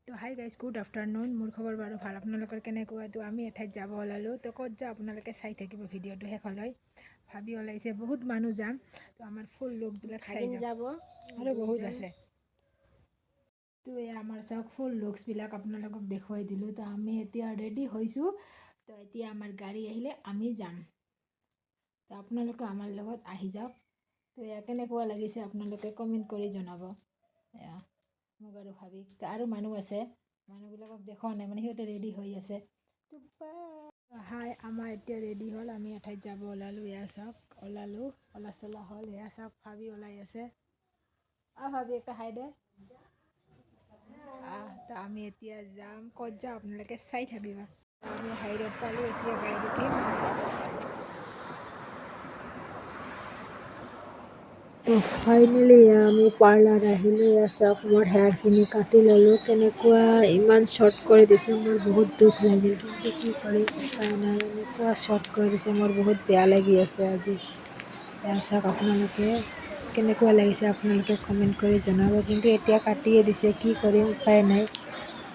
তো hi guys good afternoon. মোৰ খবৰ বাৰু ভাল, আপোনালোকৰ কেনেকুৱা? তো আমি এঠাইত যাব ওলালোঁ। তো ক'ত যাওঁ আপোনালোকে চাই থাকিব ভিডিঅ'টো শেষলৈ। ভাবি ওলাইছে বহুত মানুহ যাম, তো আমাৰ ফুল লুকবিলাক চাই যাব আৰু বহুত আছে। তো এয়া আমাৰ চাওক ফুল লুকছবিলাক আপোনালোকক দেখুৱাই দিলোঁ। তো আমি এতিয়া ৰেডি হৈছোঁ। তো এতিয়া আমাৰ গাড়ী আহিলে আমি যাম। তো আপোনালোকে আমাৰ লগত আহি যাওক। তো এয়া কেনেকুৱা লাগিছে আপোনালোকে কমেণ্ট কৰি জনাব। এয়া মোক আৰু ভাবি আৰু মানুহ আছে, মানুহবিলাকক দেখুৱা নাই, মানে সিহঁতে ৰেডি হৈ আছে। হাই, আমাৰ এতিয়া ৰেডি হ'ল, আমি এঠাইত যাব ওলালোঁ। এয়া চাওক ওলালোঁ, ওলা চলা হ'ল। এয়া চাওক ভাবি ওলাই আছে। ভাবি একটা হাই দে। তো আমি এতিয়া যাম, ক'ত যাওঁ আপোনালোকে চাই থাকিবা। আমি হাই ৰোড পালোঁ, এতিয়া গাড়ীত উঠিম। তো ফাইনেলি আমি পাৰ্লাৰ আহিলোঁ। এয়া চাওক মোৰ হেয়াৰখিনি কাটি ল'লোঁ। কেনেকুৱা ইমান শ্বৰ্ট কৰি দিছে, মোৰ বহুত দুখ লাগিল, কিন্তু কি কৰিম উপায় নাই। এনেকুৱা শ্বৰ্ট কৰি দিছে, মোৰ বহুত বেয়া লাগি আছে আজি। এয়া চাওক আপোনালোকে কেনেকুৱা লাগিছে আপোনালোকে কমেণ্ট কৰি জনাব। কিন্তু এতিয়া কাটিয়ে দিছে, কি কৰিম উপায় নাই।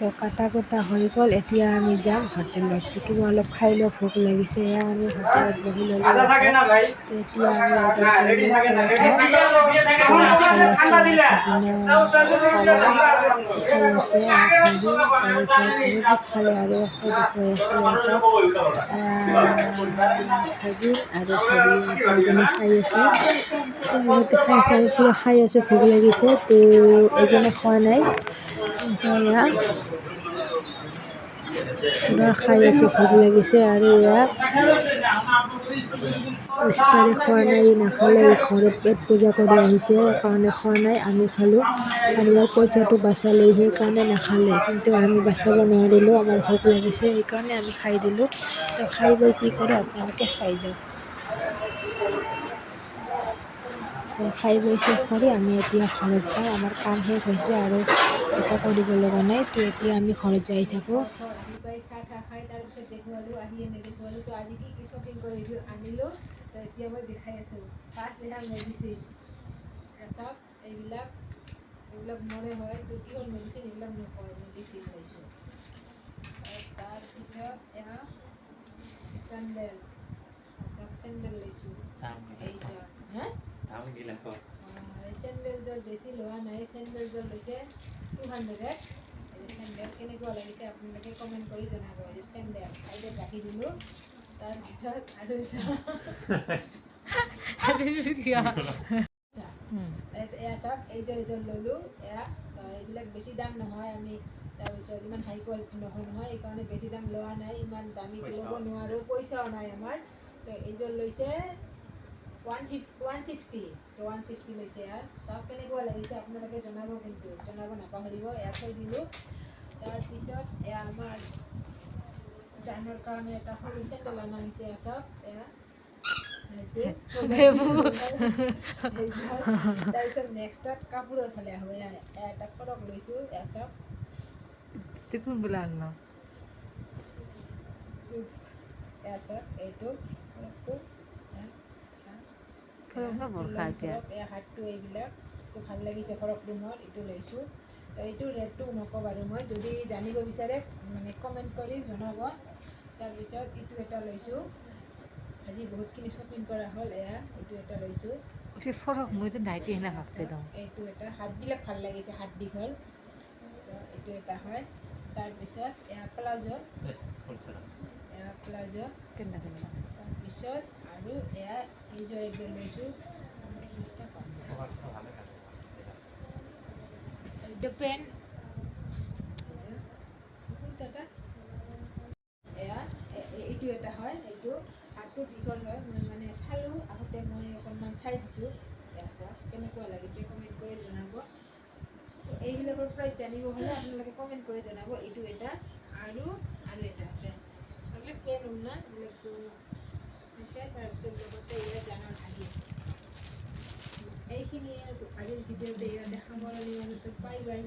তো কাটা কুটা হৈ গ'ল। এতিয়া আমি যাম হোটেলত। তো কিবা অলপ খাই লওঁ, ভোক লাগিছে। এয়া আমি হোটেলত বহি ল'লোঁ। তো এতিয়া আমি অৰ্ডাৰ কৰিলোঁ পৰঠা। খাই আছোঁ আৰু ভাগিনা খাই আছে ভাগি। তাৰপিছত মোৰ পিছফালে আৰু আছে, দেখুৱাই আছোঁ। এয়া চাওক ভাগিন আৰু ভাবি এজনে খাই আছে। তো সিহঁতে খাই আছে আৰু পূৰা খাই আছোঁ, ভোক লাগিছে। তো এজনে খোৱা নাই। তো এয়া পূৰা খাই আছোঁ, ভোক লাগিছে। আৰু এয়া ইষ্টাৰে খোৱা নাই, নাখালে। ঘৰত পেট পূজা কৰি আহিছে কাৰণে খোৱা নাই। আমি খালোঁ আৰু ইয়াৰ পইচাটো বাচালেই, সেইকাৰণে নাখালে। কিন্তু আমি বাচাব নোৱাৰিলোঁ, আমাৰ ভোক লাগিছে, সেইকাৰণে আমি খাই দিলোঁ। তো খাই বৈ কি কৰোঁ আপোনালোকে চাই যাওক। খাই বৈ শেষ কৰি আমি এতিয়া ঘৰত যাওঁ। আমাৰ কাম শেষ হৈছে আৰু একো কৰিব লগা নাই। তো এতিয়া আমি ঘৰত যাই থাকোঁ। আহি পাই চাহ ঠাহ খাই তাৰপিছত দেখুৱালোঁ, আহি এনে দেখুৱালোঁ। তো আজি কি শ্বপিং কৰিলোঁ আনিলোঁ, তো এতিয়া মই দেখাই আছোঁ। ফাৰ্ষ্ট এয়া মেডিচিন, চাওক এইবিলাক মৰে হয়। তো কি হ'ল মেডিচিন, এইবিলাক নকয়, মেডিচিন লৈছোঁ। তাৰপিছত এয়া চেণ্ডেল, চাওক চেণ্ডেল লৈছোঁ। চেণ্ডেলযোৰ বেছি লোৱা নাই, চেণ্ডেলযোৰ লৈছে 200। চেণ্ডেল কেনেকুৱা লাগিছে আপোনালোকে কমেণ্ট কৰি জনাব। এই চেণ্ডেল চাইডত ৰাখি দিলোঁ। তাৰপিছত আৰু এয়া চাওক এইযোৰ ল'লোঁ। এয়া এইবিলাক বেছি দাম নহয়, আমি তাৰপিছত ইমান হাই কোৱালিটি নহয়, এইকাৰণে বেছি দাম লোৱা নাই। ইমান দামী ল'ব নোৱাৰোঁ, পইচাও নাই আমাৰ। তো এইযোৰ লৈছে 160। তো 160 লৈছে। ইয়াত চাওক কেনেকুৱা লাগিছে আপোনালোকে জনাব, কিন্তু জনাব নাপাহৰিব। এয়া থৈ দিলোঁ। তাৰপিছত এয়া আমাৰ জানৰ কাৰণে এটা সৰু চেণ্ডেল অনা হৈছে। এয়া চাওক, এয়া তাৰপিছত নেক্সটত কাপোৰৰ ফালে আহোঁ। এটা ফৰক লৈছোঁ। এয়া চাওক কোনবিলাক আনলো, এয়া চাওক এইটো ফৰকটো, হাতটো এইবিলাক তো ভাল লাগিছে। ফৰকটো মোৰ এইটো লৈছোঁ। তো এইটো ৰেটটো নকওঁ বাৰু মই, যদি জানিব বিচাৰে মানে কমেণ্ট কৰি জনাব। তাৰপিছত এইটো এটা লৈছোঁ। আজি বহুতখিনি শ্বপিং কৰা হ'ল। এয়া এইটো এটা লৈছোঁ। ফৰক মইতো নাইটি হেনে ভাবছে দ। এইটো এটা হাতবিলাক ভাল লাগিছে, হাত দীঘল। তো এইটো এটা হয়। তাৰপিছত এয়া প্লাজো, এয়া প্লাজো তাৰপিছত আৰু এয়া এইযোৰ একযোৰ লৈছোঁ। এইটো পেণ্ট, কুৰ্তাটা এয়া এইটো এটা হয়। এইটো হাতটো দীঘল হয়, মই মানে চালোঁ আহোঁতে, মই অকণমান চাই দিছোঁ। এয়া চাওক কেনেকুৱা লাগিছে কমেণ্ট কৰি জনাব। তো এইবিলাকৰ প্ৰাইচ জানিব হ'লে আপোনালোকে কমেণ্ট কৰি জনাব। এইটো এটা আৰু এটা আছে। এইবিলাক পেন না, এইবিলাকতো তাৰপিছত লগতে এয়া জানৰ আহি এইখিনিয়ে আজিৰ ভিডিঅ'তে। এয়া দেখাব লাগে, বাই বাই।